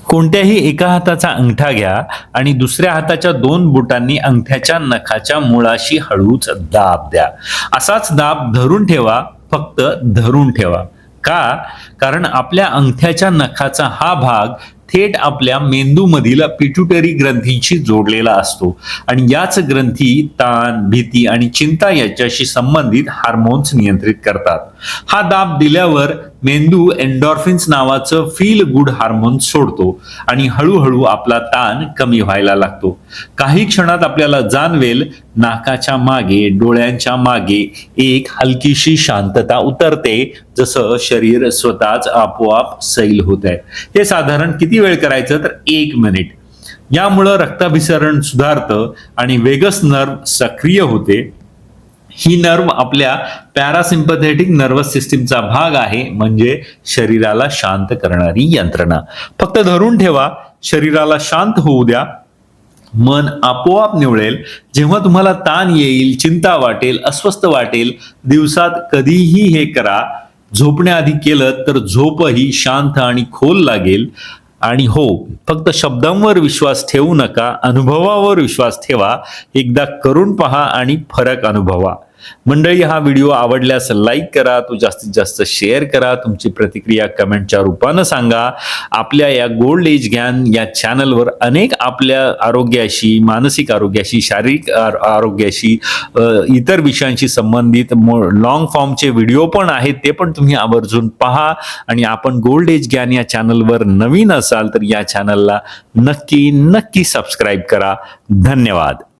कोणत्याही एका हाताचा अंगठा घ्या आणि दुसऱ्या हाताच्या दोन बोटांनी अंगठ्याच्या नखाच्या मुळाशी हळूच दाब द्या. असाच दाब धरून ठेवा, फक्त धरून ठेवा. का? कारण आपल्या अंगठ्याच्या नखाचा हा भाग थेट आपल्या मेंदूमधील पिट्युटरी ग्रंथींशी जोडलेला असतो आणि याच ग्रंथी ताण, भीती आणि चिंता याच्याशी संबंधित हार्मोन्स नियंत्रित करतात. हा दाब दिल्यावर मेंदू एंडॉर्फिन्स नावाचं फील गुड हार्मोन सोडतो आणि हळूहळू आपला ताण कमी व्हायला लागतो. काही क्षणात आपल्याला जाणवेल नाकाच्या मागे, डोळ्यांच्या मागे एक हलकीशी शांतता उतरते, जसं शरीर स्वतःच आपोआप सैल होत आहे. हे साधारण किती वेळ करायचं तर 1 मिनिट. यामुळं रक्ताभिसरण सुधारतं आणि वेगस नर्व सक्रिय होते. ही नर्व आपल्या पॅरासिम्पथेटिक नर्वस सिस्टीमचा भाग आहे, म्हणजे शरीराला शांत करणारी यंत्रणा. फक्त धरून ठेवा, शरीराला शांत होऊ द्या, मन आपोआप निवळेल. जेव्हा तुम्हाला ताण येईल, चिंता वाटेल, अस्वस्थ वाटेल, दिवसात कधीही हे करा. झोपण्याआधी केलं तर झोपही शांत आणि खोल लागेल. आणि हो, फक्त शब्दांवर विश्वास ठेवू नका, अनुभवावर विश्वास ठेवा. एकदा करून पहा आणि फरक अनुभवा. मंडळी, हा व्हिडिओ आवडल्यास लाईक करा, तो जास्तीत जास्त शेअर करा, तुमची प्रतिक्रिया कमेंटच्या रूपानं सांगा. आपल्या या गोल्ड एज ज्ञान या चॅनलवर अनेक आपल्या आरोग्याशी, मानसिक आरोग्याशी, शारीरिक आरोग्याशी, इतर विषयांशी संबंधित लॉंग फॉर्मचे व्हिडिओ पण आहेत, ते पण तुम्ही आवर्जून पहा. आणि आपण गोल्ड एज ज्ञान या चॅनलवर नवीन असाल तर या चॅनलला नक्की सबस्क्राईब करा. धन्यवाद.